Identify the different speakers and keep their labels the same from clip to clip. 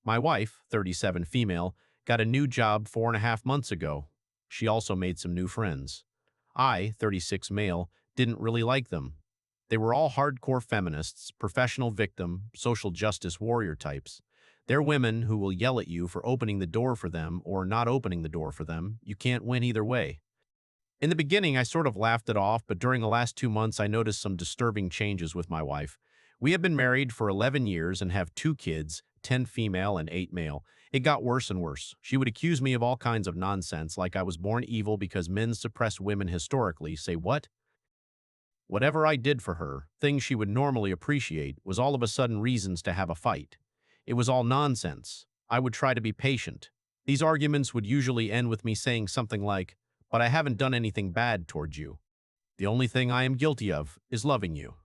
Speaker 1: My wife, 37 female, got a new job 4.5 months ago. She also made some new friends. I, 36 male, didn't really like them. They were all hardcore feminists, professional victim, social justice warrior types. They're women who will yell at you for opening the door for them or not opening the door for them. You can't win either way. In the beginning, I sort of laughed it off, but during the last 2 months, I noticed some disturbing changes with my wife. We have been married for 11 years and have 2 kids, 10 female and 8 male. It got worse and worse. She would accuse me of all kinds of nonsense, like I was born evil because men suppress women historically. Say what? Whatever I did for her, things she would normally appreciate, was all of a sudden reasons to have a fight. It was all nonsense. I would try to be patient. These arguments would usually end with me saying something like, "But I haven't done anything bad towards you. The only thing I am guilty of is loving you."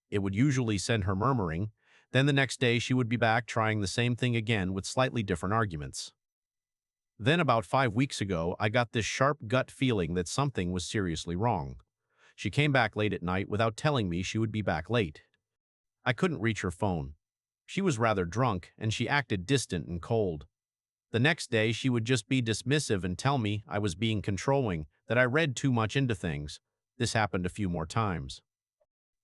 Speaker 1: It would usually send her murmuring. Then the next day she would be back trying the same thing again with slightly different arguments. Then about 5 weeks ago, I got this sharp gut feeling that something was seriously wrong. She came back late at night without telling me she would be back late. I couldn't reach her phone. She was rather drunk, and she acted distant and cold. The next day, she would just be dismissive and tell me I was being controlling, that I read too much into things. This happened a few more times.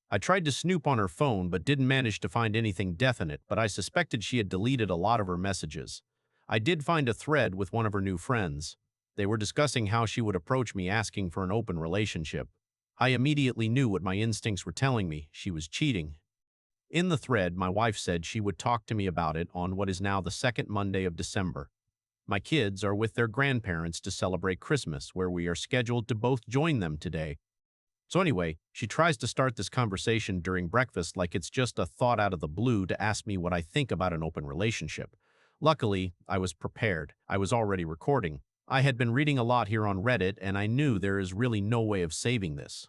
Speaker 1: I tried to snoop on her phone but didn't manage to find anything definite, but I suspected she had deleted a lot of her messages. I did find a thread with one of her new friends. They were discussing how she would approach me asking for an open relationship. I immediately knew what my instincts were telling me. She was cheating. In the thread, my wife said she would talk to me about it on what is now the second Monday of December. My kids are with their grandparents to celebrate Christmas, where we are scheduled to both join them today. So anyway, she tries to start this conversation during breakfast like it's just a thought out of the blue to ask me what I think about an open relationship. Luckily, I was prepared. I was already recording. I had been reading a lot here on Reddit, and I knew there is really no way of saving this.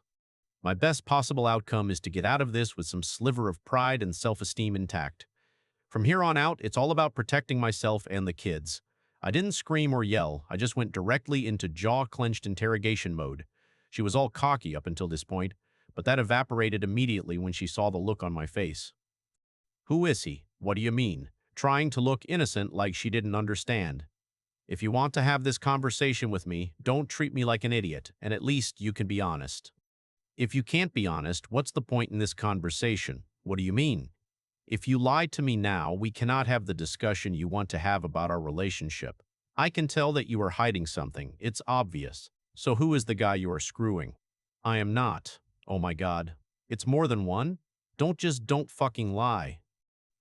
Speaker 1: My best possible outcome is to get out of this with some sliver of pride and self-esteem intact. From here on out, it's all about protecting myself and the kids. I didn't scream or yell. I just went directly into jaw-clenched interrogation mode. She was all cocky up until this point, but that evaporated immediately when she saw the look on my face. "Who is he? What do you mean?" Trying to look innocent like she didn't understand. "If you want to have this conversation with me, don't treat me like an idiot, and at least you can be honest." "If you can't be honest, what's the point in this conversation? What do you mean?" "If you lie to me now, we cannot have the discussion you want to have about our relationship. I can tell that you are hiding something. It's obvious. So who is the guy you are screwing?" "I am not." "Oh my God. It's more than one? Don't fucking lie."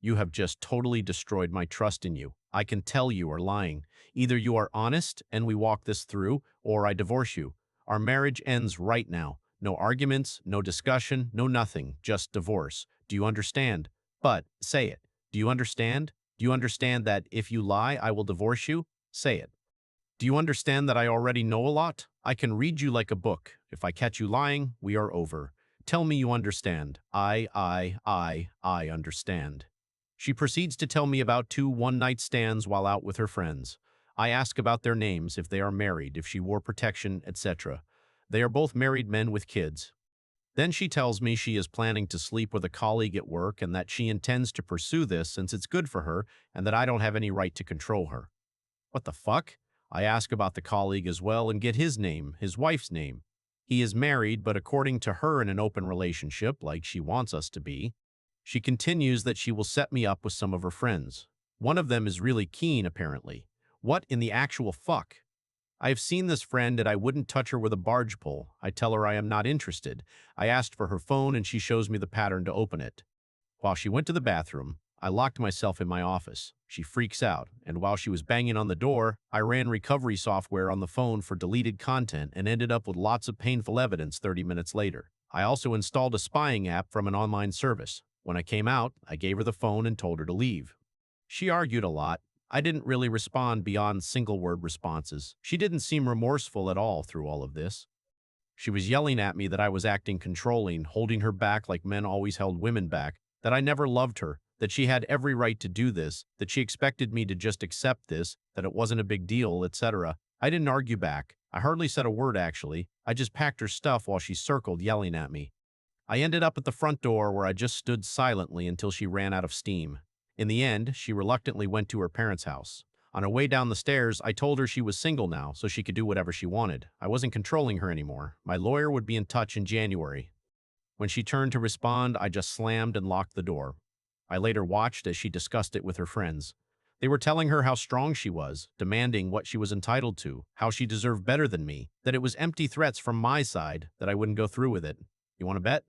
Speaker 1: "You have just totally destroyed my trust in you. I can tell you are lying. Either you are honest and we walk this through, or I divorce you. Our marriage ends right now. No arguments, no discussion, no nothing, just divorce. Do you understand? But, say it. Do you understand? Do you understand that if you lie, I will divorce you? Say it. Do you understand that I already know a lot? I can read you like a book. If I catch you lying, we are over. Tell me you understand. I understand." She proceeds to tell me about 2 one-night stands while out with her friends. I ask about their names, if they are married, if she wore protection, etc. They are both married men with kids. Then she tells me she is planning to sleep with a colleague at work and that she intends to pursue this since it's good for her and that I don't have any right to control her. What the fuck? I ask about the colleague as well and get his name, his wife's name. He is married, but according to her in an open relationship, like she wants us to be. She continues that she will set me up with some of her friends. One of them is really keen, apparently. What in the actual fuck? I have seen this friend and I wouldn't touch her with a barge pole. I tell her I am not interested. I asked for her phone and she shows me the pattern to open it. While she went to the bathroom, I locked myself in my office. She freaks out, and while she was banging on the door, I ran recovery software on the phone for deleted content and ended up with lots of painful evidence 30 minutes later. I also installed a spying app from an online service. When I came out, I gave her the phone and told her to leave. She argued a lot. I didn't really respond beyond single-word responses. She didn't seem remorseful at all through all of this. She was yelling at me that I was acting controlling, holding her back like men always held women back, that I never loved her, that she had every right to do this, that she expected me to just accept this, that it wasn't a big deal, etc. I didn't argue back. I hardly said a word, actually. I just packed her stuff while she circled, yelling at me. I ended up at the front door where I just stood silently until she ran out of steam. In the end, she reluctantly went to her parents' house. On her way down the stairs, I told her she was single now, so she could do whatever she wanted. I wasn't controlling her anymore. My lawyer would be in touch in January. When she turned to respond, I just slammed and locked the door. I later watched as she discussed it with her friends. They were telling her how strong she was, demanding what she was entitled to, how she deserved better than me, that it was empty threats from my side, that I wouldn't go through with it. You want to bet?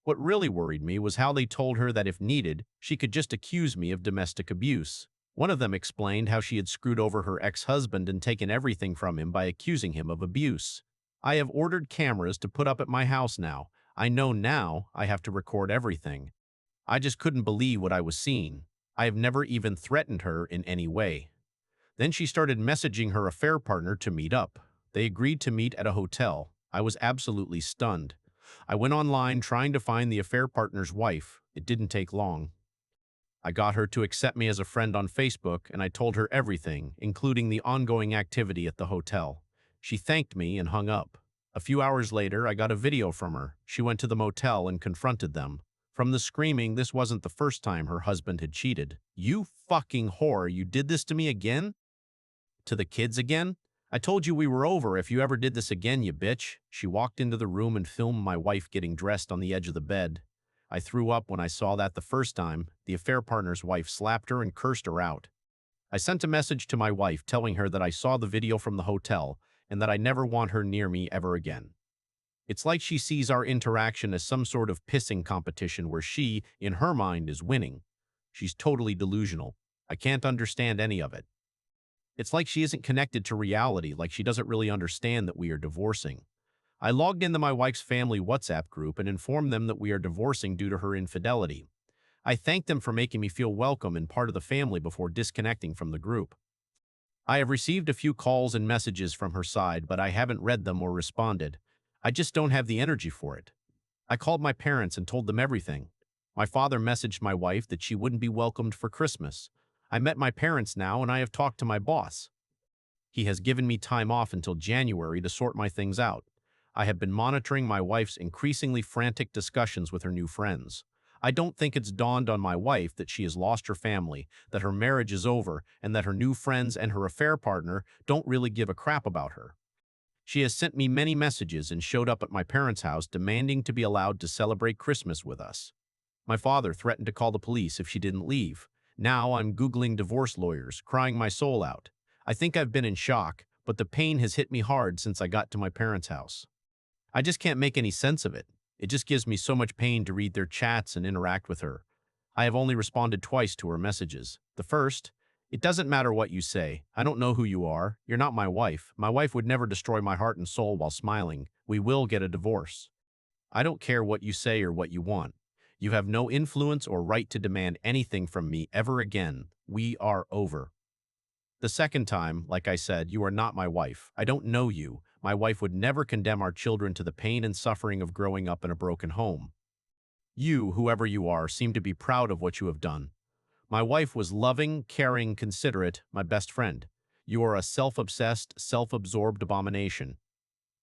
Speaker 1: What really worried me was how they told her that if needed, she could just accuse me of domestic abuse. One of them explained how she had screwed over her ex-husband and taken everything from him by accusing him of abuse. I have ordered cameras to put up at my house now. I know now I have to record everything. I just couldn't believe what I was seeing. I have never even threatened her in any way. Then she started messaging her affair partner to meet up. They agreed to meet at a hotel. I was absolutely stunned. I went online trying to find the affair partner's wife. It didn't take long. I got her to accept me as a friend on Facebook, and I told her everything, including the ongoing activity at the hotel. She thanked me and hung up. A few hours later, I got a video from her. She went to the motel and confronted them. From the screaming, this wasn't the first time her husband had cheated. "You fucking whore, you did this to me again?" To the kids again? "I told you we were over if you ever did this again, you bitch." She walked into the room and filmed my wife getting dressed on the edge of the bed. I threw up when I saw that the first time. The affair partner's wife slapped her and cursed her out. I sent a message to my wife telling her that I saw the video from the hotel and that I never want her near me ever again. It's like she sees our interaction as some sort of pissing competition where she, in her mind, is winning. She's totally delusional. I can't understand any of it. It's like she isn't connected to reality, like she doesn't really understand that we are divorcing. I logged into my wife's family WhatsApp group and informed them that we are divorcing due to her infidelity. I thanked them for making me feel welcome and part of the family before disconnecting from the group. I have received a few calls and messages from her side, but I haven't read them or responded. I just don't have the energy for it. I called my parents and told them everything. My father messaged my wife that she wouldn't be welcomed for Christmas. I met my parents now and I have talked to my boss. He has given me time off until January to sort my things out. I have been monitoring my wife's increasingly frantic discussions with her new friends. I don't think it's dawned on my wife that she has lost her family, that her marriage is over, and that her new friends and her affair partner don't really give a crap about her. She has sent me many messages and showed up at my parents' house demanding to be allowed to celebrate Christmas with us. My father threatened to call the police if she didn't leave. Now I'm Googling divorce lawyers, crying my soul out. I think I've been in shock, but the pain has hit me hard since I got to my parents' house. I just can't make any sense of it. It just gives me so much pain to read their chats and interact with her. I have only responded twice to her messages. The first, "It doesn't matter what you say. I don't know who you are. You're not my wife. My wife would never destroy my heart and soul while smiling. We will get a divorce. I don't care what you say or what you want. You have no influence or right to demand anything from me ever again. We are over." The second time, like I said, "You are not my wife. I don't know you. My wife would never condemn our children to the pain and suffering of growing up in a broken home. You, whoever you are, seem to be proud of what you have done. My wife was loving, caring, considerate, my best friend. You are a self-obsessed, self-absorbed abomination."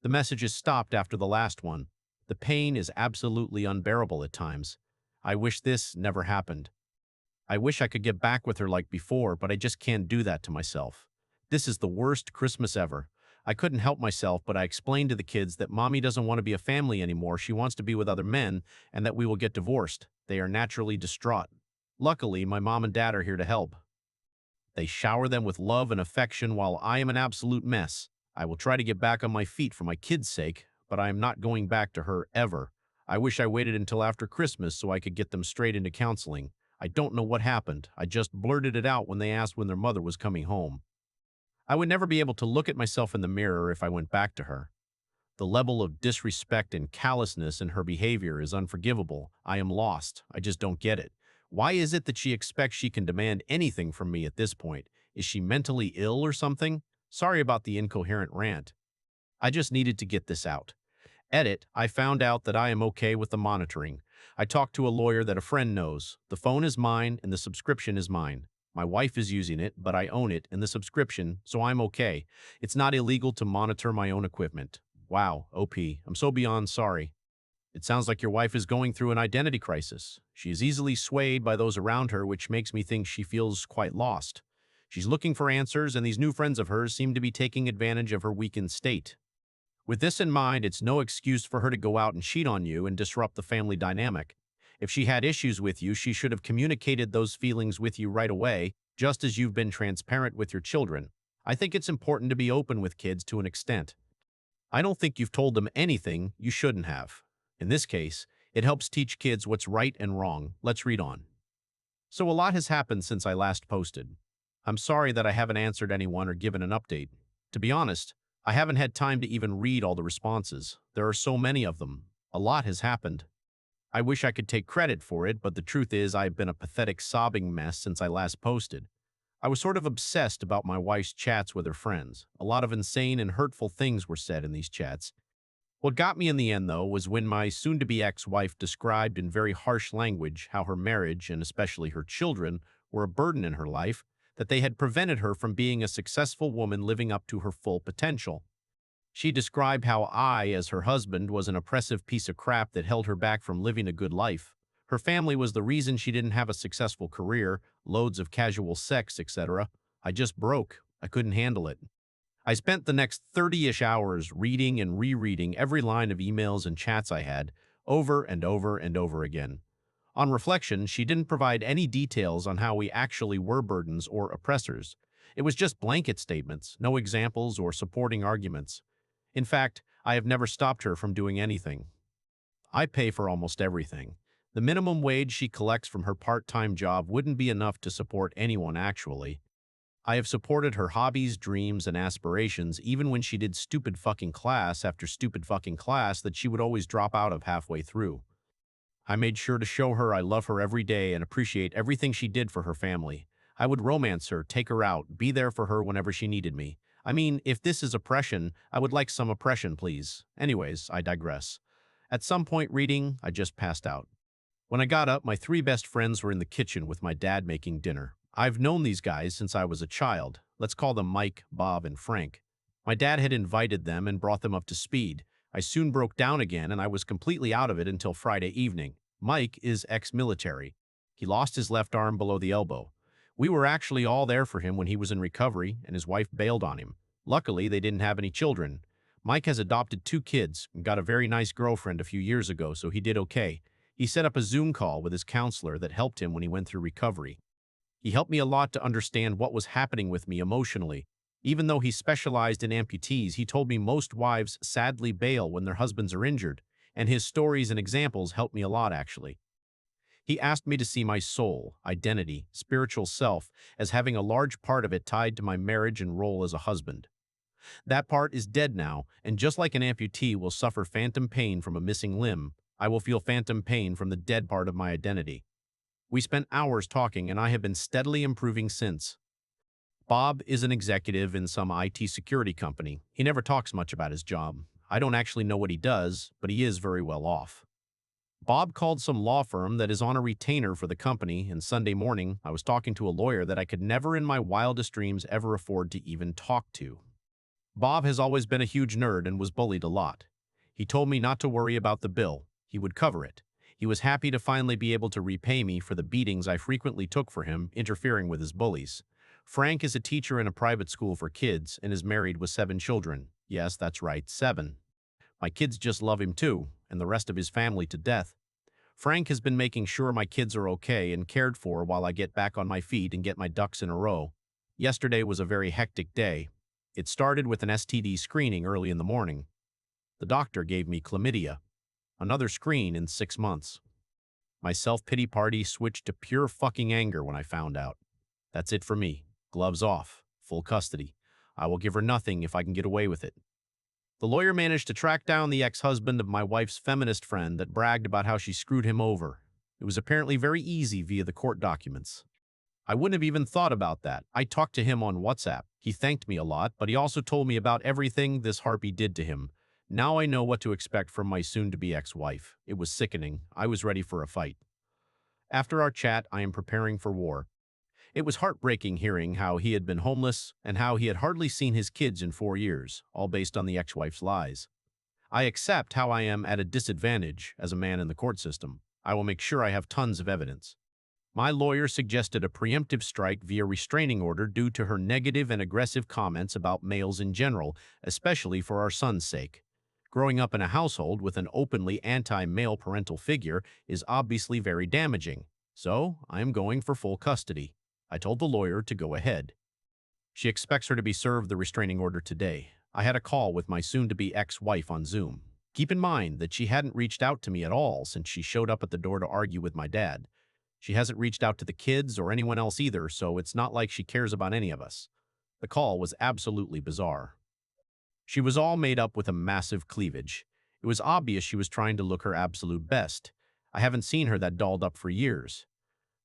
Speaker 1: The messages stopped after the last one. The pain is absolutely unbearable at times. I wish this never happened. I wish I could get back with her like before, but I just can't do that to myself. This is the worst Christmas ever. I couldn't help myself, but I explained to the kids that mommy doesn't want to be a family anymore. She wants to be with other men, and that we will get divorced. They are naturally distraught. Luckily, my mom and dad are here to help. They shower them with love and affection while I am an absolute mess. I will try to get back on my feet for my kids' sake, but I am not going back to her ever. I wish I waited until after Christmas so I could get them straight into counseling. I don't know what happened. I just blurted it out when they asked when their mother was coming home. I would never be able to look at myself in the mirror if I went back to her. The level of disrespect and callousness in her behavior is unforgivable. I am lost. I just don't get it. Why is it that she expects she can demand anything from me at this point? Is she mentally ill or something? Sorry about the incoherent rant. I just needed to get this out. Edit, I found out that I am okay with the monitoring. I talked to a lawyer that a friend knows. The phone is mine and the subscription is mine. My wife is using it, but I own it and the subscription, so I'm okay. It's not illegal to monitor my own equipment. Wow, OP, I'm so beyond sorry. It sounds like your wife is going through an identity crisis. She is easily swayed by those around her, which makes me think she feels quite lost. She's looking for answers, and these new friends of hers seem to be taking advantage of her weakened state. With this in mind, it's no excuse for her to go out and cheat on you and disrupt the family dynamic. If she had issues with you, she should have communicated those feelings with you right away, just as you've been transparent with your children. I think it's important to be open with kids to an extent. I don't think you've told them anything you shouldn't have. In this case, it helps teach kids what's right and wrong. Let's read on. So a lot has happened since I last posted. I'm sorry that I haven't answered anyone or given an update. To be honest, I haven't had time to even read all the responses. There are so many of them. A lot has happened. I wish I could take credit for it, but the truth is I've been a pathetic sobbing mess since I last posted. I was sort of obsessed about my wife's chats with her friends. A lot of insane and hurtful things were said in these chats. What got me in the end, though, was when my soon-to-be ex-wife described in very harsh language how her marriage, and especially her children, were a burden in her life, that they had prevented her from being a successful woman living up to her full potential. She described how I, as her husband, was an oppressive piece of crap that held her back from living a good life. Her family was the reason she didn't have a successful career, loads of casual sex, etc. I just broke. I couldn't handle it. I spent the next 30-ish hours reading and rereading every line of emails and chats I had, over and over and over again. On reflection, she didn't provide any details on how we actually were burdens or oppressors. It was just blanket statements, no examples or supporting arguments. In fact, I have never stopped her from doing anything. I pay for almost everything. The minimum wage she collects from her part-time job wouldn't be enough to support anyone actually. I have supported her hobbies, dreams, and aspirations even when she did stupid fucking class after stupid fucking class that she would always drop out of halfway through. I made sure to show her I love her every day and appreciate everything she did for her family. I would romance her, take her out, be there for her whenever she needed me. I mean, if this is oppression, I would like some oppression, please. Anyways, I digress. At some point reading, I just passed out. When I got up, my three best friends were in the kitchen with my dad making dinner. I've known these guys since I was a child. Let's call them Mike, Bob, and Frank. My dad had invited them and brought them up to speed. I soon broke down again and I was completely out of it until Friday evening. Mike is ex-military. He lost his left arm below the elbow. We were actually all there for him when he was in recovery and his wife bailed on him. Luckily, they didn't have any children. Mike has adopted 2 kids and got a very nice girlfriend a few years ago, so he did okay. He set up a Zoom call with his counselor that helped him when he went through recovery. He helped me a lot to understand what was happening with me emotionally. Even though he specialized in amputees, he told me most wives sadly bail when their husbands are injured, and his stories and examples helped me a lot, actually. He asked me to see my soul, identity, spiritual self as having a large part of it tied to my marriage and role as a husband. That part is dead now, and just like an amputee will suffer phantom pain from a missing limb, I will feel phantom pain from the dead part of my identity. We spent hours talking, and I have been steadily improving since. Bob is an executive in some IT security company. He never talks much about his job. I don't actually know what he does, but he is very well off. Bob called some law firm that is on a retainer for the company, and Sunday morning, I was talking to a lawyer that I could never in my wildest dreams ever afford to even talk to. Bob has always been a huge nerd and was bullied a lot. He told me not to worry about the bill. He would cover it. He was happy to finally be able to repay me for the beatings I frequently took for him, interfering with his bullies. Frank is a teacher in a private school for kids and is married with 7 children. Yes, that's right, 7. My kids just love him too, and the rest of his family to death. Frank has been making sure my kids are okay and cared for while I get back on my feet and get my ducks in a row. Yesterday was a very hectic day. It started with an STD screening early in the morning. The doctor gave me chlamydia. Another screen in 6 months. My self-pity party switched to pure fucking anger when I found out. That's it for me. Gloves off. Full custody. I will give her nothing if I can get away with it. The lawyer managed to track down the ex-husband of my wife's feminist friend that bragged about how she screwed him over. It was apparently very easy via the court documents. I wouldn't have even thought about that. I talked to him on WhatsApp. He thanked me a lot, but he also told me about everything this harpy did to him. Now I know what to expect from my soon-to-be ex-wife. It was sickening. I was ready for a fight. After our chat, I am preparing for war. It was heartbreaking hearing how he had been homeless and how he had hardly seen his kids in 4 years, all based on the ex-wife's lies. I accept how I am at a disadvantage as a man in the court system. I will make sure I have tons of evidence. My lawyer suggested a preemptive strike via restraining order due to her negative and aggressive comments about males in general, especially for our son's sake. Growing up in a household with an openly anti-male parental figure is obviously very damaging, so I am going for full custody. I told the lawyer to go ahead. She expects her to be served the restraining order today. I had a call with my soon-to-be ex-wife on Zoom. Keep in mind that she hadn't reached out to me at all since she showed up at the door to argue with my dad. She hasn't reached out to the kids or anyone else either, so it's not like she cares about any of us. The call was absolutely bizarre. She was all made up with a massive cleavage. It was obvious she was trying to look her absolute best. I haven't seen her that dolled up for years.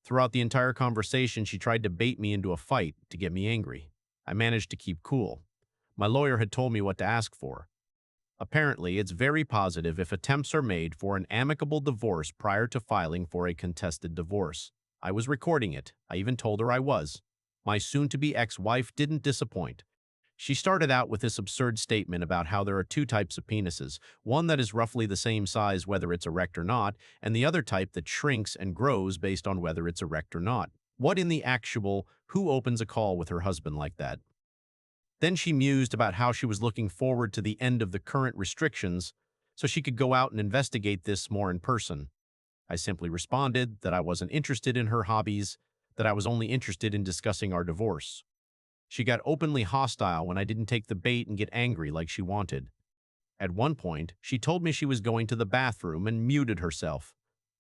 Speaker 1: Throughout the entire conversation, she tried to bait me into a fight to get me angry. I managed to keep cool. My lawyer had told me what to ask for. Apparently, it's very positive if attempts are made for an amicable divorce prior to filing for a contested divorce. I was recording it. I even told her I was. My soon-to-be ex-wife didn't disappoint. She started out with this absurd statement about how there are two types of penises, one that is roughly the same size whether it's erect or not, and the other type that shrinks and grows based on whether it's erect or not. What in the actual, who opens a call with her husband like that? Then she mused about how she was looking forward to the end of the current restrictions so she could go out and investigate this more in person. I simply responded that I wasn't interested in her hobbies, that I was only interested in discussing our divorce. She got openly hostile when I didn't take the bait and get angry like she wanted. At one point, she told me she was going to the bathroom and muted herself.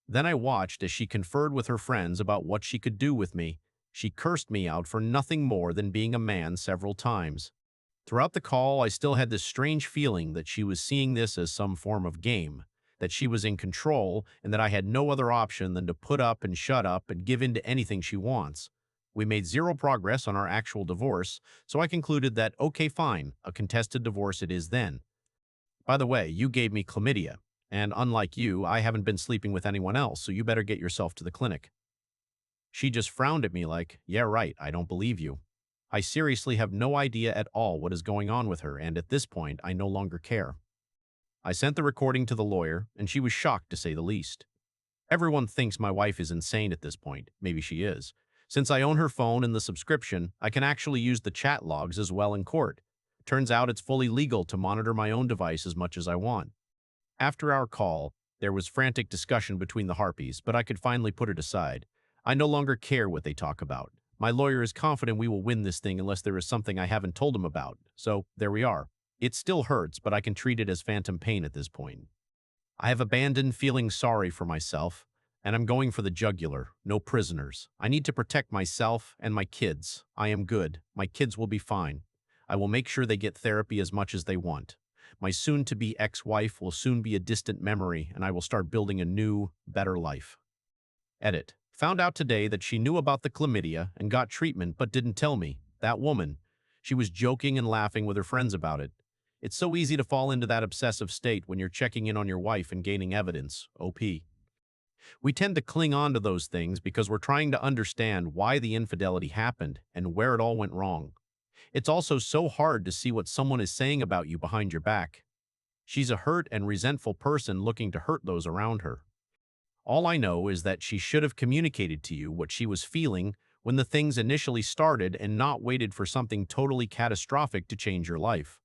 Speaker 1: Then I watched as she conferred with her friends about what she could do with me. She cursed me out for nothing more than being a man several times. Throughout the call, I still had this strange feeling that she was seeing this as some form of game, that she was in control and that I had no other option than to put up and shut up and give in to anything she wants. We made zero progress on our actual divorce, so I concluded that, okay, fine, a contested divorce it is then. By the way, you gave me chlamydia, and unlike you, I haven't been sleeping with anyone else, so you better get yourself to the clinic. She just frowned at me like, yeah, right, I don't believe you. I seriously have no idea at all what is going on with her, and at this point, I no longer care. I sent the recording to the lawyer, and she was shocked to say the least. Everyone thinks my wife is insane at this point. Maybe she is. Since I own her phone and the subscription, I can actually use the chat logs as well in court. Turns out it's fully legal to monitor my own device as much as I want. After our call, there was frantic discussion between the harpies, but I could finally put it aside. I no longer care what they talk about. My lawyer is confident we will win this thing unless there is something I haven't told him about. So, there we are. It still hurts, but I can treat it as phantom pain at this point. I have abandoned feeling sorry for myself, and I'm going for the jugular. No prisoners. I need to protect myself and my kids. I am good. My kids will be fine. I will make sure they get therapy as much as they want. My soon-to-be ex-wife will soon be a distant memory, and I will start building a new, better life. Edit. Found out today that she knew about the chlamydia and got treatment but didn't tell me. That woman. She was joking and laughing with her friends about it. It's so easy to fall into that obsessive state when you're checking in on your wife and gaining evidence. OP. We tend to cling on to those things because we're trying to understand why the infidelity happened and where it all went wrong. It's also so hard to see what someone is saying about you behind your back. She's a hurt and resentful person looking to hurt those around her. All I know is that she should have communicated to you what she was feeling when the things initially started and not waited for something totally catastrophic to change your life.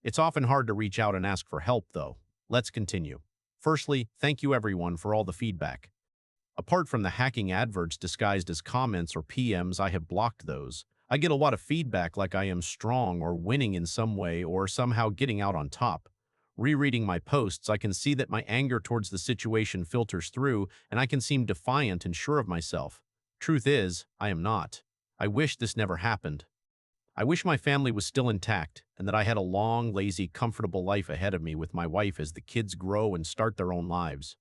Speaker 1: It's often hard to reach out and ask for help, though. Let's continue. Firstly, thank you everyone for all the feedback. Apart from the hacking adverts disguised as comments or PMs, I have blocked those. I get a lot of feedback like I am strong or winning in some way or somehow getting out on top. Rereading my posts, I can see that my anger towards the situation filters through, and I can seem defiant and sure of myself. Truth is, I am not. I wish this never happened. I wish my family was still intact, and that I had a long, lazy, comfortable life ahead of me with my wife as the kids grow and start their own lives.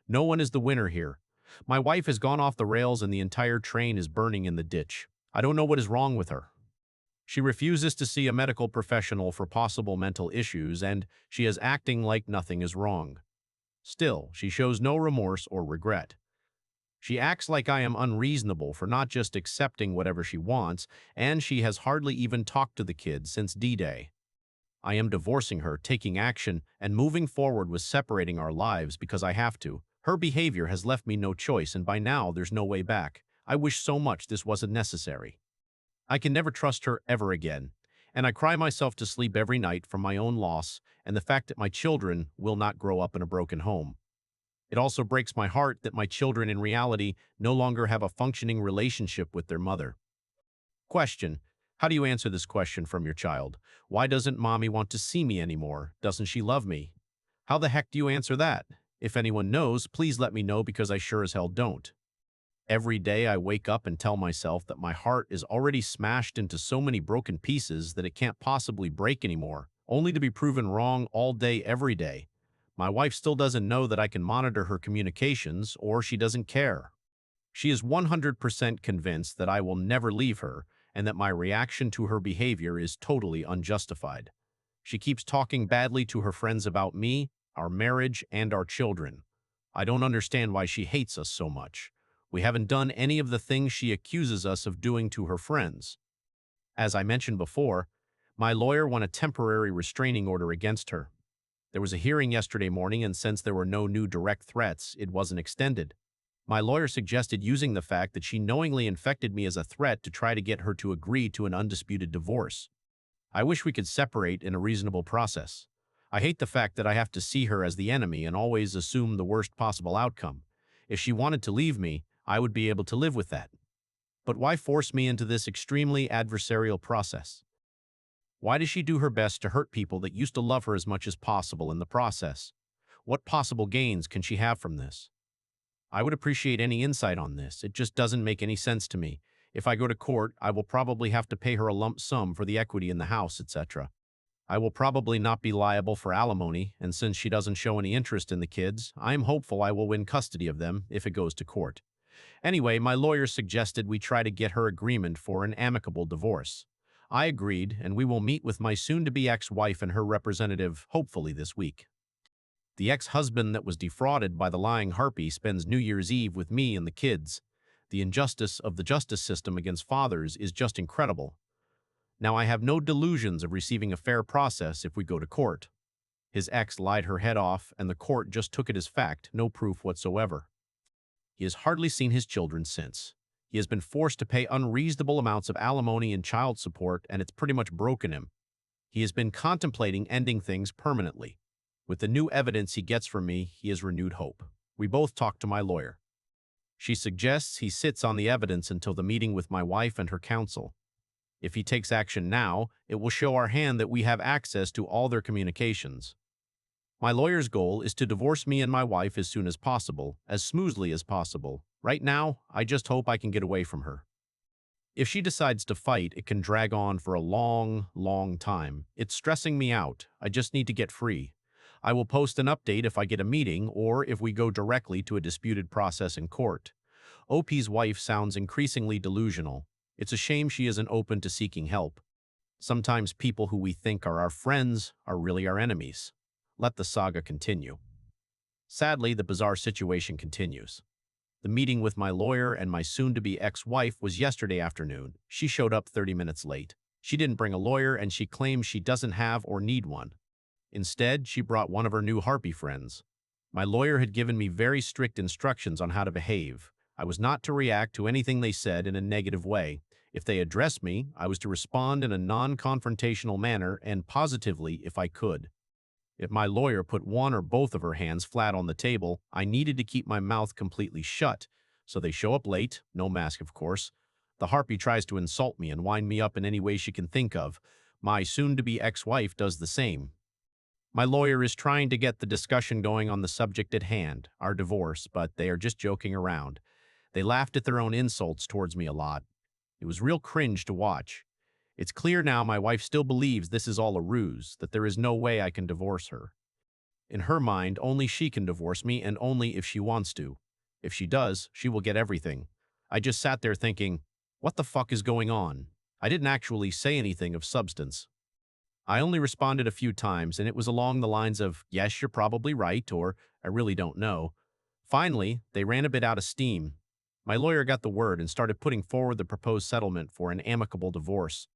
Speaker 1: No one is the winner here. My wife has gone off the rails and the entire train is burning in the ditch. I don't know what is wrong with her. She refuses to see a medical professional for possible mental issues, and she is acting like nothing is wrong. Still, she shows no remorse or regret. She acts like I am unreasonable for not just accepting whatever she wants, and she has hardly even talked to the kids since D-Day. I am divorcing her, taking action, and moving forward with separating our lives because I have to. Her behavior has left me no choice, and by now there's no way back. I wish so much this wasn't necessary. I can never trust her ever again, and I cry myself to sleep every night from my own loss and the fact that my children will not grow up in a broken home. It also breaks my heart that my children in reality no longer have a functioning relationship with their mother. Question. How do you answer this question from your child? Why doesn't mommy want to see me anymore? Doesn't she love me? How the heck do you answer that? If anyone knows, please let me know because I sure as hell don't. Every day I wake up and tell myself that my heart is already smashed into so many broken pieces that it can't possibly break anymore, only to be proven wrong all day every day. My wife still doesn't know that I can monitor her communications, or she doesn't care. She is 100% convinced that I will never leave her and that my reaction to her behavior is totally unjustified. She keeps talking badly to her friends about me, our marriage, and our children. I don't understand why she hates us so much. We haven't done any of the things she accuses us of doing to her friends. As I mentioned before, my lawyer won a temporary restraining order against her. There was a hearing yesterday morning, and since there were no new direct threats, it wasn't extended. My lawyer suggested using the fact that she knowingly infected me as a threat to try to get her to agree to an undisputed divorce. I wish we could separate in a reasonable process. I hate the fact that I have to see her as the enemy and always assume the worst possible outcome. If she wanted to leave me, I would be able to live with that. But why force me into this extremely adversarial process? Why does she do her best to hurt people that used to love her as much as possible in the process? What possible gains can she have from this? I would appreciate any insight on this. It just doesn't make any sense to me. If I go to court, I will probably have to pay her a lump sum for the equity in the house, etc. I will probably not be liable for alimony, and since she doesn't show any interest in the kids, I am hopeful I will win custody of them if it goes to court. Anyway, my lawyer suggested we try to get her agreement for an amicable divorce. I agreed, and we will meet with my soon-to-be ex-wife and her representative, hopefully this week. The ex-husband that was defrauded by the lying harpy spends New Year's Eve with me and the kids. The injustice of the justice system against fathers is just incredible. Now, I have no delusions of receiving a fair process if we go to court. His ex lied her head off, and the court just took it as fact, no proof whatsoever. He has hardly seen his children since. He has been forced to pay unreasonable amounts of alimony and child support, and it's pretty much broken him. He has been contemplating ending things permanently. With the new evidence he gets from me, he has renewed hope. We both talk to my lawyer. She suggests he sits on the evidence until the meeting with my wife and her counsel. If he takes action now, it will show our hand that we have access to all their communications. My lawyer's goal is to divorce me and my wife as soon as possible, as smoothly as possible. Right now, I just hope I can get away from her. If she decides to fight, it can drag on for a long, long time. It's stressing me out. I just need to get free. I will post an update if I get a meeting or if we go directly to a disputed process in court. OP's wife sounds increasingly delusional. It's a shame she isn't open to seeking help. Sometimes people who we think are our friends are really our enemies. Let the saga continue. Sadly, the bizarre situation continues. The meeting with my lawyer and my soon-to-be ex-wife was yesterday afternoon. She showed up 30 minutes late. She didn't bring a lawyer, and she claims she doesn't have or need one. Instead, she brought one of her new harpy friends. My lawyer had given me very strict instructions on how to behave. I was not to react to anything they said in a negative way. If they addressed me, I was to respond in a non-confrontational manner and positively if I could. If my lawyer put one or both of her hands flat on the table, I needed to keep my mouth completely shut. So they show up late, no mask of course. The harpy tries to insult me and wind me up in any way she can think of. My soon-to-be ex-wife does the same. My lawyer is trying to get the discussion going on the subject at hand, our divorce, but they are just joking around. They laughed at their own insults towards me a lot. It was real cringe to watch. It's clear now my wife still believes this is all a ruse, that there is no way I can divorce her. In her mind, only she can divorce me and only if she wants to. If she does, she will get everything. I just sat there thinking, what the fuck is going on? I didn't actually say anything of substance. I only responded a few times, and it was along the lines of, yes, you're probably right, or I really don't know. Finally, they ran a bit out of steam. My lawyer got the word and started putting forward the proposed settlement for an amicable divorce.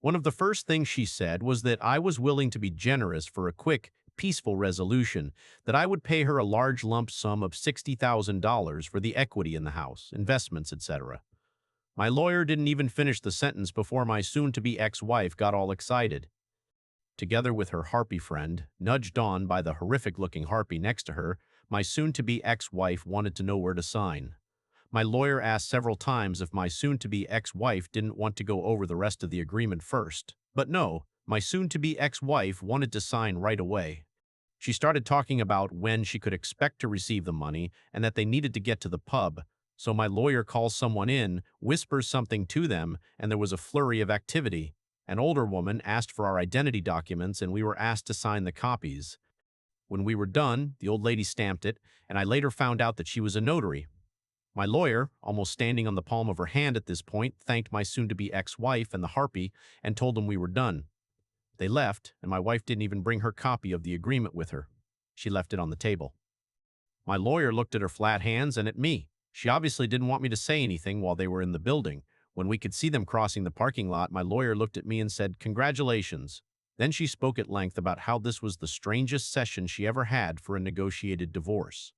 Speaker 1: One of the first things she said was that I was willing to be generous for a quick, peaceful resolution, that I would pay her a large lump sum of $60,000 for the equity in the house, investments, etc. My lawyer didn't even finish the sentence before my soon-to-be ex-wife got all excited. Together with her harpy friend, nudged on by the horrific-looking harpy next to her, my soon-to-be ex-wife wanted to know where to sign. My lawyer asked several times if my soon-to-be ex-wife didn't want to go over the rest of the agreement first. But no, my soon-to-be ex-wife wanted to sign right away. She started talking about when she could expect to receive the money and that they needed to get to the pub. So my lawyer calls someone in, whispers something to them, and there was a flurry of activity. An older woman asked for our identity documents and we were asked to sign the copies. When we were done, the old lady stamped it, and I later found out that she was a notary. My lawyer, almost standing on the palm of her hand at this point, thanked my soon-to-be ex-wife and the harpy and told them we were done. They left, and my wife didn't even bring her copy of the agreement with her. She left it on the table. My lawyer looked at her flat hands and at me. She obviously didn't want me to say anything while they were in the building. When we could see them crossing the parking lot, my lawyer looked at me and said, "Congratulations." Then she spoke at length about how this was the strangest session she ever had for a negotiated divorce.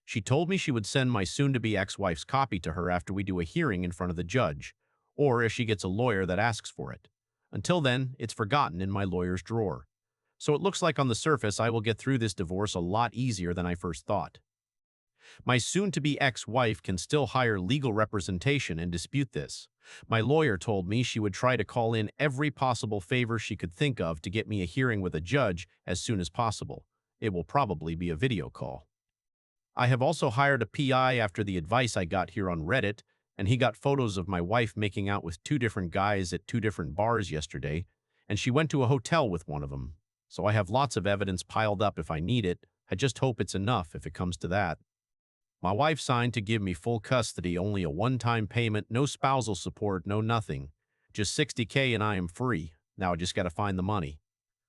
Speaker 1: She told me she would send my soon-to-be ex-wife's copy to her after we do a hearing in front of the judge, or if she gets a lawyer that asks for it. Until then, it's forgotten in my lawyer's drawer. So it looks like on the surface I will get through this divorce a lot easier than I first thought. My soon-to-be ex-wife can still hire legal representation and dispute this. My lawyer told me she would try to call in every possible favor she could think of to get me a hearing with a judge as soon as possible. It will probably be a video call. I have also hired a PI after the advice I got here on Reddit, and he got photos of my wife making out with two different guys at two different bars yesterday, and she went to a hotel with one of them. So I have lots of evidence piled up if I need it. I just hope it's enough if it comes to that. My wife signed to give me full custody, only a one-time payment, no spousal support, no nothing. Just $60K and I am free. Now I just gotta find the money.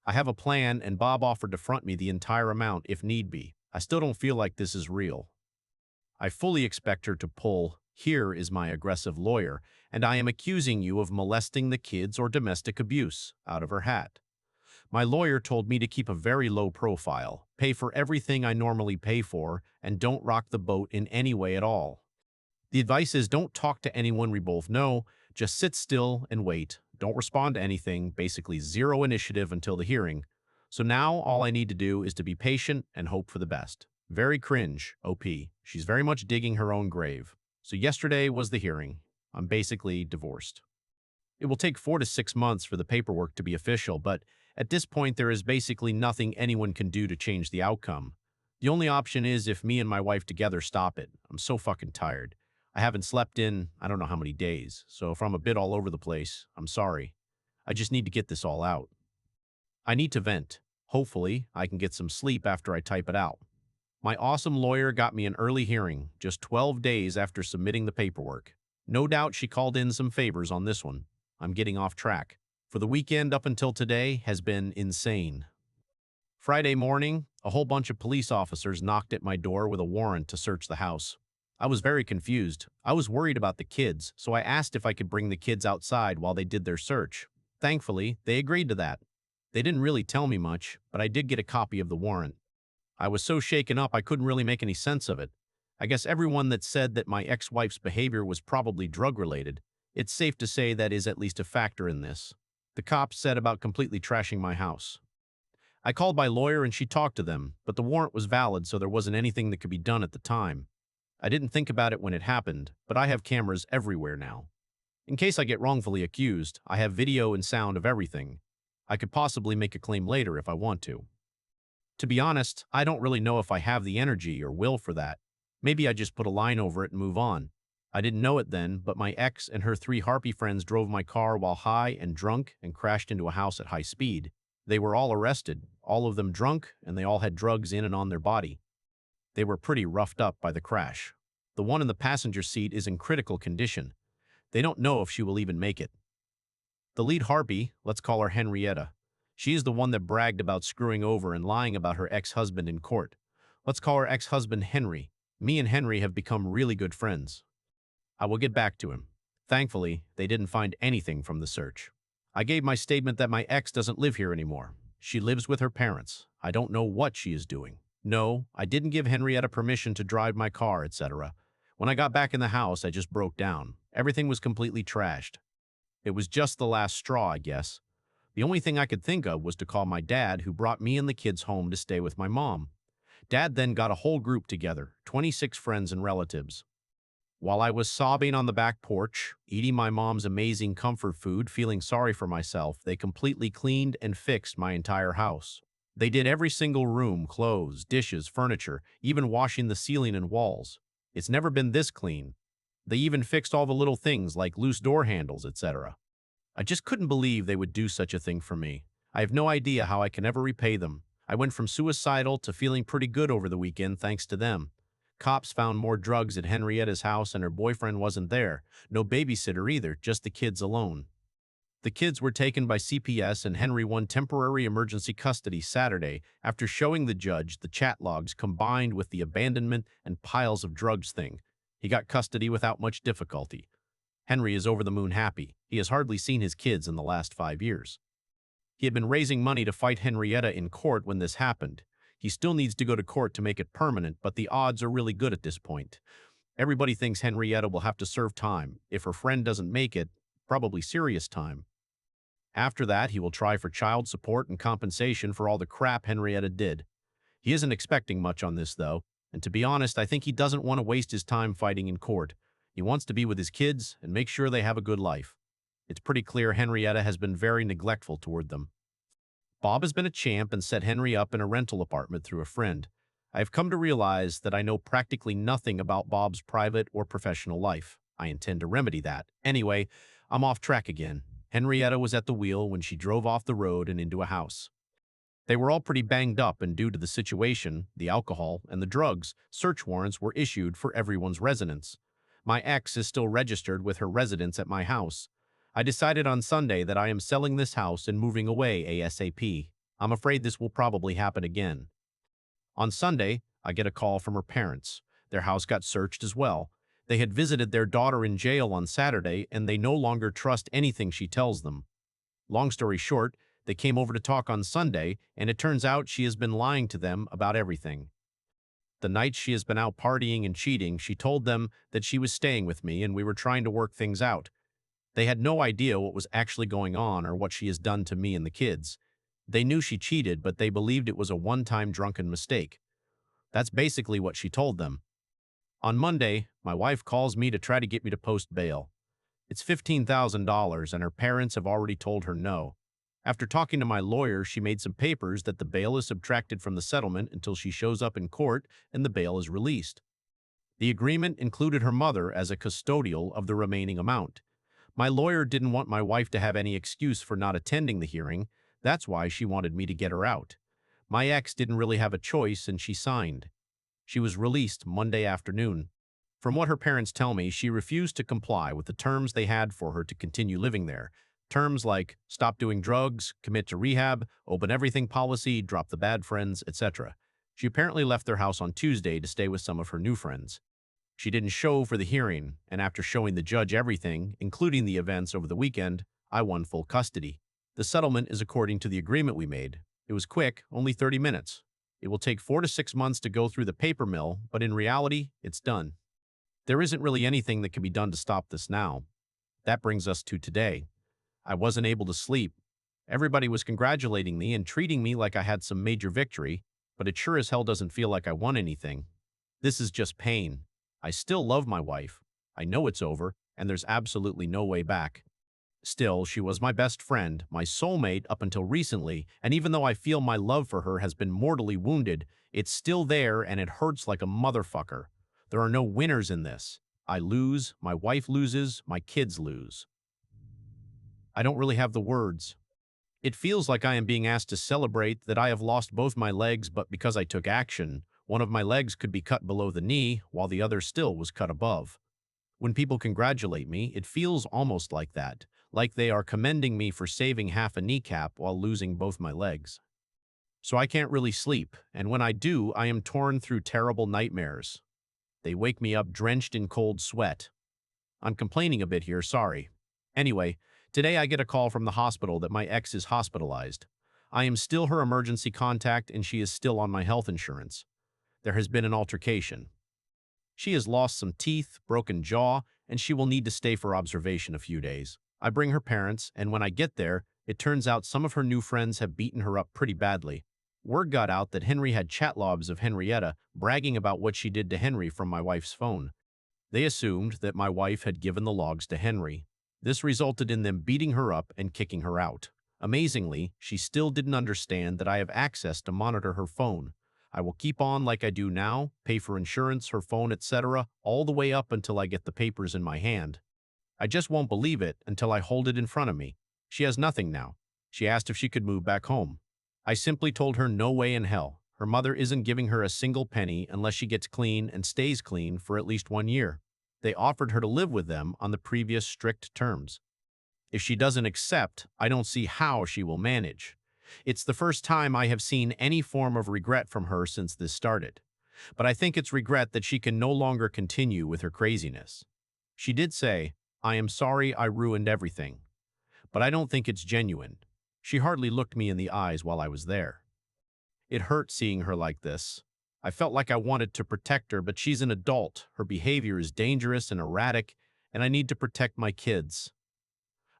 Speaker 1: I have a plan, and Bob offered to front me the entire amount if need be. I still don't feel like this is real. I fully expect her to pull, "Here is my aggressive lawyer, and I am accusing you of molesting the kids or domestic abuse," out of her hat. My lawyer told me to keep a very low profile, pay for everything I normally pay for, and don't rock the boat in any way at all. The advice is don't talk to anyone we both know, just sit still and wait. Don't respond to anything, basically zero initiative until the hearing. So now all I need to do is to be patient and hope for the best. Very cringe, OP. She's very much digging her own grave. So yesterday was the hearing. I'm basically divorced. It will take 4 to 6 months for the paperwork to be official, but at this point there is basically nothing anyone can do to change the outcome. The only option is if me and my wife together stop it. I'm so fucking tired. I haven't slept in I don't know how many days, so if I'm a bit all over the place, I'm sorry. I just need to get this all out. I need to vent. Hopefully, I can get some sleep after I type it out. My awesome lawyer got me an early hearing, just 12 days after submitting the paperwork. No doubt she called in some favors on this one. I'm getting off track. For the weekend up until today has been insane. Friday morning, a whole bunch of police officers knocked at my door with a warrant to search the house. I was very confused. I was worried about the kids, so I asked if I could bring the kids outside while they did their search. Thankfully, they agreed to that. They didn't really tell me much, but I did get a copy of the warrant. I was so shaken up I couldn't really make any sense of it. I guess everyone that said that my ex-wife's behavior was probably drug-related, it's safe to say that is at least a factor in this. The cops said about completely trashing my house. I called my lawyer and she talked to them, but the warrant was valid, so there wasn't anything that could be done at the time. I didn't think about it when it happened, but I have cameras everywhere now. In case I get wrongfully accused, I have video and sound of everything. I could possibly make a claim later if I want to. To be honest, I don't really know if I have the energy or will for that. Maybe I just put a line over it and move on. I didn't know it then, but my ex and her 3 harpy friends drove my car while high and drunk and crashed into a house at high speed. They were all arrested, all of them drunk, and they all had drugs in and on their body. They were pretty roughed up by the crash. The one in the passenger seat is in critical condition. They don't know if she will even make it. The lead harpy, let's call her Henrietta. She is the one that bragged about screwing over and lying about her ex-husband in court. Let's call her ex-husband Henry. Me and Henry have become really good friends. I will get back to him. Thankfully, they didn't find anything from the search. I gave my statement that my ex doesn't live here anymore. She lives with her parents. I don't know what she is doing. No, I didn't give Henrietta permission to drive my car, etc. When I got back in the house, I just broke down. Everything was completely trashed. It was just the last straw, I guess. The only thing I could think of was to call my dad, who brought me and the kids home to stay with my mom. Dad then got a whole group together, 26 friends and relatives. While I was sobbing on the back porch, eating my mom's amazing comfort food, feeling sorry for myself, they completely cleaned and fixed my entire house. They did every single room, clothes, dishes, furniture, even washing the ceiling and walls. It's never been this clean. They even fixed all the little things like loose door handles, etc. I just couldn't believe they would do such a thing for me. I have no idea how I can ever repay them. I went from suicidal to feeling pretty good over the weekend thanks to them. Cops found more drugs at Henrietta's house and her boyfriend wasn't there. No babysitter either, just the kids alone. The kids were taken by CPS and Henry won temporary emergency custody Saturday after showing the judge the chat logs combined with the abandonment and piles of drugs thing. He got custody without much difficulty. Henry is over the moon happy. He has hardly seen his kids in the last 5 years. He had been raising money to fight Henrietta in court when this happened. He still needs to go to court to make it permanent, but the odds are really good at this point. Everybody thinks Henrietta will have to serve time. If her friend doesn't make it, probably serious time. After that, he will try for child support and compensation for all the crap Henrietta did. He isn't expecting much on this, though, and to be honest, I think he doesn't want to waste his time fighting in court. He wants to be with his kids and make sure they have a good life. It's pretty clear Henrietta has been very neglectful toward them. Bob has been a champ and set Henry up in a rental apartment through a friend. I have come to realize that I know practically nothing about Bob's private or professional life. I intend to remedy that. Anyway, I'm off track again. Henrietta was at the wheel when she drove off the road and into a house. They were all pretty banged up, and due to the situation, the alcohol, and the drugs, search warrants were issued for everyone's residence. My ex is still registered with her residence at my house. I decided on Sunday that I am selling this house and moving away ASAP. I'm afraid this will probably happen again. On Sunday, I get a call from her parents. Their house got searched as well. They had visited their daughter in jail on Saturday, and they no longer trust anything she tells them. Long story short, they came over to talk on Sunday, and it turns out she has been lying to them about everything. The nights she has been out partying and cheating, she told them that she was staying with me and we were trying to work things out. They had no idea what was actually going on or what she has done to me and the kids. They knew she cheated, but they believed it was a one-time drunken mistake. That's basically what she told them. On Monday, my wife calls me to try to get me to post bail. It's $15,000 and her parents have already told her no. After talking to my lawyer, she made some papers that the bail is subtracted from the settlement until she shows up in court and the bail is released. The agreement included her mother as a custodial of the remaining amount. My lawyer didn't want my wife to have any excuse for not attending the hearing. That's why she wanted me to get her out. My ex didn't really have a choice and she signed. She was released Monday afternoon. From what her parents tell me, she refused to comply with the terms they had for her to continue living there. Terms like stop doing drugs, commit to rehab, open everything policy, drop the bad friends, etc. She apparently left their house on Tuesday to stay with some of her new friends. She didn't show for the hearing, and after showing the judge everything, including the events over the weekend, I won full custody. The settlement is according to the agreement we made. It was quick, only 30 minutes. It will take 4 to 6 months to go through the paper mill, but in reality, it's done. There isn't really anything that can be done to stop this now. That brings us to today. I wasn't able to sleep. Everybody was congratulating me and treating me like I had some major victory, but it sure as hell doesn't feel like I won anything. This is just pain. I still love my wife. I know it's over, and there's absolutely no way back. Still, she was my best friend, my soulmate up until recently, and even though I feel my love for her has been mortally wounded, it's still there and it hurts like a motherfucker. There are no winners in this. I lose, my wife loses, my kids lose. I don't really have the words. It feels like I am being asked to celebrate that I have lost both my legs, but because I took action, one of my legs could be cut below the knee, while the other still was cut above. When people congratulate me, it feels almost like that, like they are commending me for saving half a kneecap while losing both my legs. So I can't really sleep, and when I do, I am torn through terrible nightmares. They wake me up drenched in cold sweat. I'm complaining a bit here, sorry. Anyway, Today I get a call from the hospital that my ex is hospitalized. I am still her emergency contact and she is still on my health insurance. There has been an altercation. She has lost some teeth, broken jaw, and she will need to stay for observation a few days. I bring her parents, and when I get there, it turns out some of her new friends have beaten her up pretty badly. Word got out that Henry had chat logs of Henrietta bragging about what she did to Henry from my wife's phone. They assumed that my wife had given the logs to Henry. This resulted in them beating her up and kicking her out. Amazingly, she still didn't understand that I have access to monitor her phone. I will keep on like I do now, pay for insurance, her phone, etc., all the way up until I get the papers in my hand. I just won't believe it until I hold it in front of me. She has nothing now. She asked if she could move back home. I simply told her no way in hell. Her mother isn't giving her a single penny unless she gets clean and stays clean for at least 1 year. They offered her to live with them on the previous strict terms. If she doesn't accept, I don't see how she will manage. It's the first time I have seen any form of regret from her since this started. But I think it's regret that she can no longer continue with her craziness. She did say, "I am sorry I ruined everything." But I don't think it's genuine. She hardly looked me in the eyes while I was there. It hurt seeing her like this. I felt like I wanted to protect her, but she's an adult. Her behavior is dangerous and erratic, and I need to protect my kids.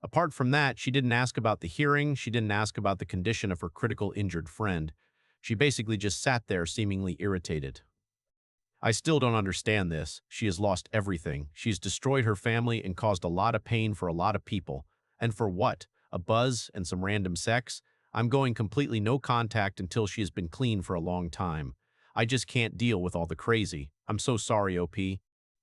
Speaker 1: Apart from that, she didn't ask about the hearing, she didn't ask about the condition of her critical injured friend. She basically just sat there seemingly irritated. I still don't understand this. She has lost everything. She's destroyed her family and caused a lot of pain for a lot of people. And for what? A buzz and some random sex? I'm going completely no contact until she has been clean for a long time. I just can't deal with all the crazy. I'm so sorry, OP.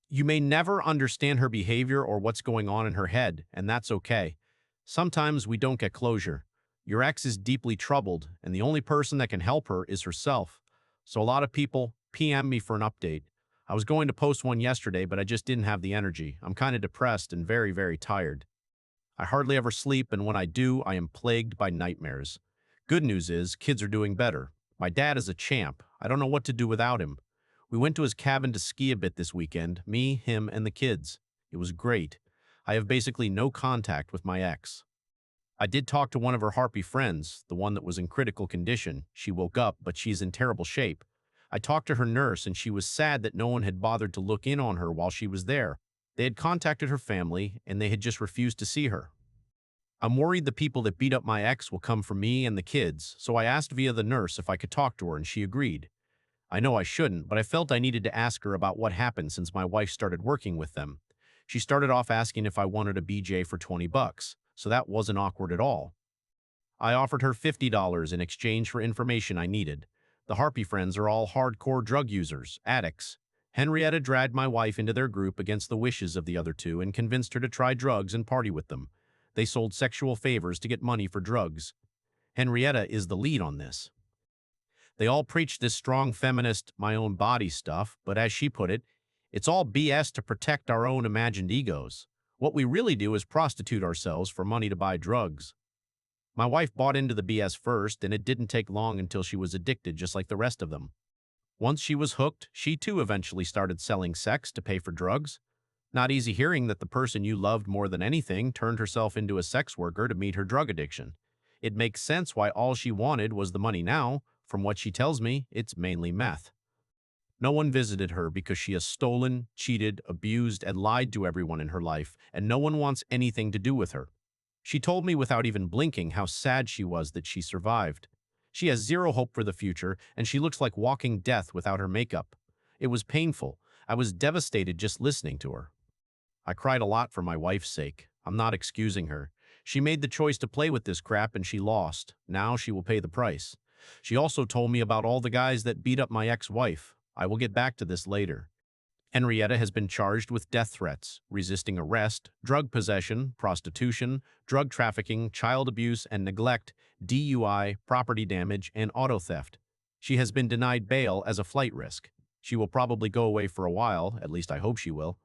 Speaker 1: You may never understand her behavior or what's going on in her head, and that's okay. Sometimes we don't get closure. Your ex is deeply troubled, and the only person that can help her is herself. So a lot of people PM me for an update. I was going to post one yesterday, but I just didn't have the energy. I'm kind of depressed and very, very tired. I hardly ever sleep, and when I do, I am plagued by nightmares. Good news is, kids are doing better. My dad is a champ. I don't know what to do without him. We went to his cabin to ski a bit this weekend, me, him, and the kids. It was great. I have basically no contact with my ex. I did talk to one of her harpy friends, the one that was in critical condition. She woke up, but she's in terrible shape. I talked to her nurse, and she was sad that no one had bothered to look in on her while she was there. They had contacted her family, and they had just refused to see her. I'm worried the people that beat up my ex will come for me and the kids, so I asked via the nurse if I could talk to her, and she agreed. I know I shouldn't, but I felt I needed to ask her about what happened since my wife started working with them. She started off asking if I wanted a BJ for $20, so that wasn't awkward at all. I offered her $50 in exchange for information I needed. The Harpy friends are all hardcore drug users, addicts. Henrietta dragged my wife into their group against the wishes of the other two and convinced her to try drugs and party with them. They sold sexual favors to get money for drugs. Henrietta is the lead on this. They all preach this strong feminist, my own body stuff, but as she put it, it's all BS to protect our own imagined egos. What we really do is prostitute ourselves for money to buy drugs. My wife bought into the BS first, and it didn't take long until she was addicted just like the rest of them. Once she was hooked, she too eventually started selling sex to pay for drugs. Not easy hearing that the person you loved more than anything turned herself into a sex worker to meet her drug addiction. It makes sense why all she wanted was the money now. From what she tells me, it's mainly meth. No one visited her because she has stolen, cheated, abused, and lied to everyone in her life, and no one wants anything to do with her. She told me without even blinking how sad she was that she survived. She has zero hope for the future, and she looks like walking death without her makeup. It was painful. I was devastated just listening to her. I cried a lot for my wife's sake. I'm not excusing her. She made the choice to play with this crap and she lost. Now she will pay the price. She also told me about all the guys that beat up my ex-wife. I will get back to this later. Henrietta has been charged with death threats, resisting arrest, drug possession, prostitution, drug trafficking, child abuse and neglect, DUI, property damage, and auto theft. She has been denied bail as a flight risk. She will probably go away for a while, at least I hope she will.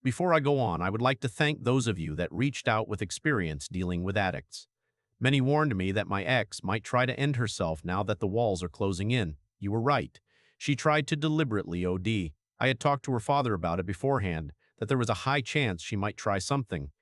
Speaker 1: Before I go on, I would like to thank those of you that reached out with experience dealing with addicts. Many warned me that my ex might try to end herself now that the walls are closing in. You were right. She tried to deliberately OD. I had talked to her father about it beforehand, that there was a high chance she might try something.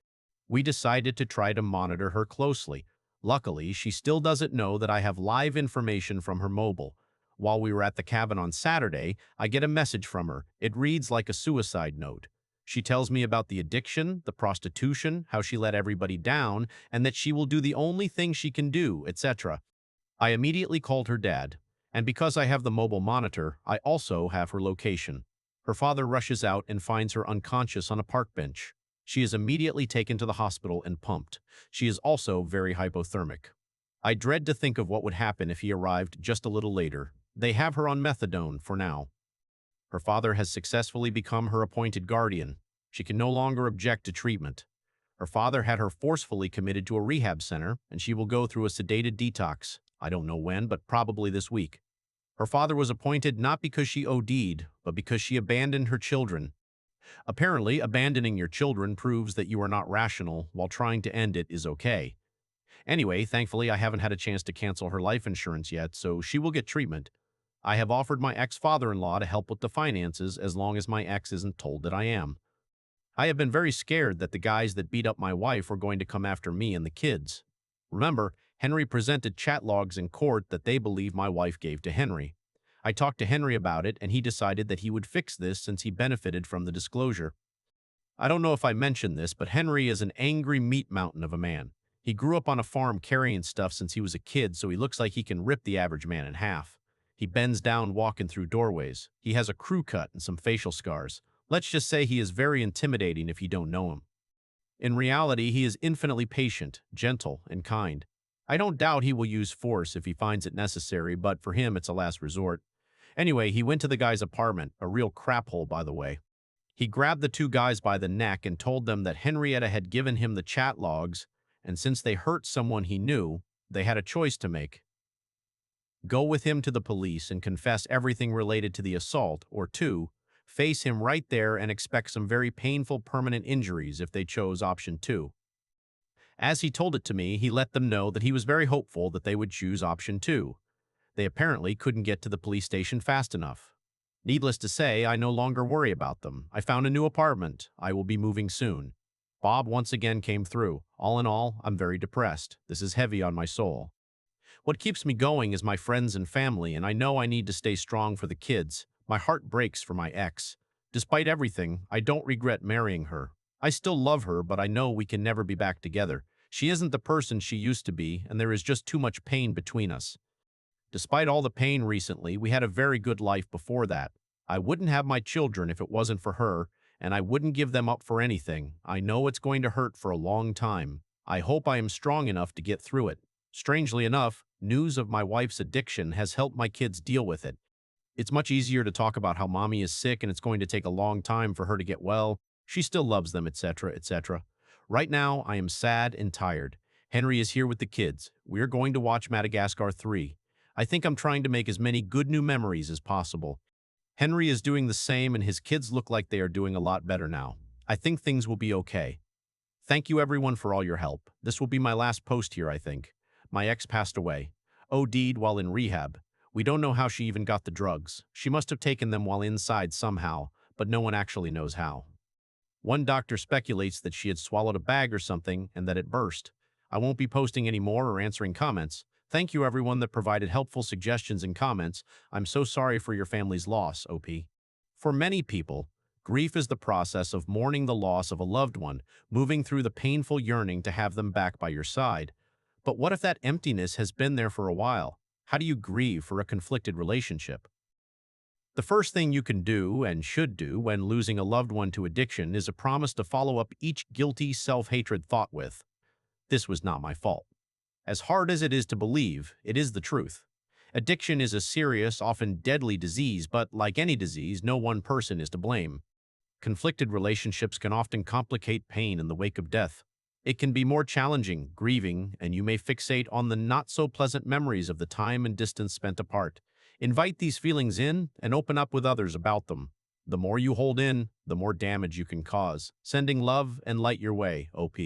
Speaker 1: We decided to try to monitor her closely. Luckily, she still doesn't know that I have live information from her mobile. While we were at the cabin on Saturday, I get a message from her. It reads like a suicide note. She tells me about the addiction, the prostitution, how she let everybody down, and that she will do the only thing she can do, etc. I immediately called her dad, and because I have the mobile monitor, I also have her location. Her father rushes out and finds her unconscious on a park bench. She is immediately taken to the hospital and pumped. She is also very hypothermic. I dread to think of what would happen if he arrived just a little later. They have her on methadone for now. Her father has successfully become her appointed guardian. She can no longer object to treatment. Her father had her forcefully committed to a rehab center, and she will go through a sedated detox. I don't know when, but probably this week. Her father was appointed not because she OD'd, but because she abandoned her children. Apparently, abandoning your children proves that you are not rational, while trying to end it is okay. Anyway, thankfully, I haven't had a chance to cancel her life insurance yet, so she will get treatment. I have offered my ex-father-in-law to help with the finances as long as my ex isn't told that I am. I have been very scared that the guys that beat up my wife are going to come after me and the kids. Remember, Henry presented chat logs in court that they believe my wife gave to Henry. I talked to Henry about it, and he decided that he would fix this since he benefited from the disclosure. I don't know if I mentioned this, but Henry is an angry meat mountain of a man. He grew up on a farm carrying stuff since he was a kid, so he looks like he can rip the average man in half. He bends down walking through doorways. He has a crew cut and some facial scars. Let's just say he is very intimidating if you don't know him. In reality, he is infinitely patient, gentle, and kind. I don't doubt he will use force if he finds it necessary, but for him it's a last resort. Anyway, he went to the guy's apartment, a real crap hole, by the way. He grabbed the two guys by the neck and told them that Henrietta had given him the chat logs, and since they hurt someone he knew, they had a choice to make. Go with him to the police and confess everything related to the assault, or two, face him right there and expect some very painful permanent injuries if they chose option 2. As he told it to me, he let them know that he was very hopeful that they would choose option 2. They apparently couldn't get to the police station fast enough. Needless to say, I no longer worry about them. I found a new apartment. I will be moving soon. Bob once again came through. All in all, I'm very depressed. This is heavy on my soul. What keeps me going is my friends and family, and I know I need to stay strong for the kids. My heart breaks for my ex. Despite everything, I don't regret marrying her. I still love her, but I know we can never be back together. She isn't the person she used to be, and there is just too much pain between us. Despite all the pain recently, we had a very good life before that. I wouldn't have my children if it wasn't for her, and I wouldn't give them up for anything. I know it's going to hurt for a long time. I hope I am strong enough to get through it. Strangely enough, news of my wife's addiction has helped my kids deal with it. It's much easier to talk about how mommy is sick and it's going to take a long time for her to get well. She still loves them, etc., etc. Right now, I am sad and tired. Henry is here with the kids. We're going to watch Madagascar 3. I think I'm trying to make as many good new memories as possible. Henry is doing the same, and his kids look like they are doing a lot better now. I think things will be okay. Thank you everyone for all your help. This will be my last post here, I think. My ex passed away. OD'd while in rehab. We don't know how she even got the drugs. She must have taken them while inside somehow, but no one actually knows how. One doctor speculates that she had swallowed a bag or something and that it burst. I won't be posting any more or answering comments. Thank you everyone that provided helpful suggestions and comments. I'm so sorry for your family's loss, OP. For many people, grief is the process of mourning the loss of a loved one, moving through the painful yearning to have them back by your side. But what if that emptiness has been there for a while? How do you grieve for a conflicted relationship? The first thing you can do and should do when losing a loved one to addiction is a promise to follow up each guilty self-hatred thought with, "This was not my fault." As hard as it is to believe, it is the truth. Addiction is a serious, often deadly disease, but like any disease, no one person is to blame. Conflicted relationships can often complicate pain in the wake of death. It can be more challenging, grieving, and you may fixate on the not-so-pleasant memories of the time and distance spent apart. Invite these feelings in and open up with others about them. The more you hold in, the more damage you can cause. Sending love and light your way, OP.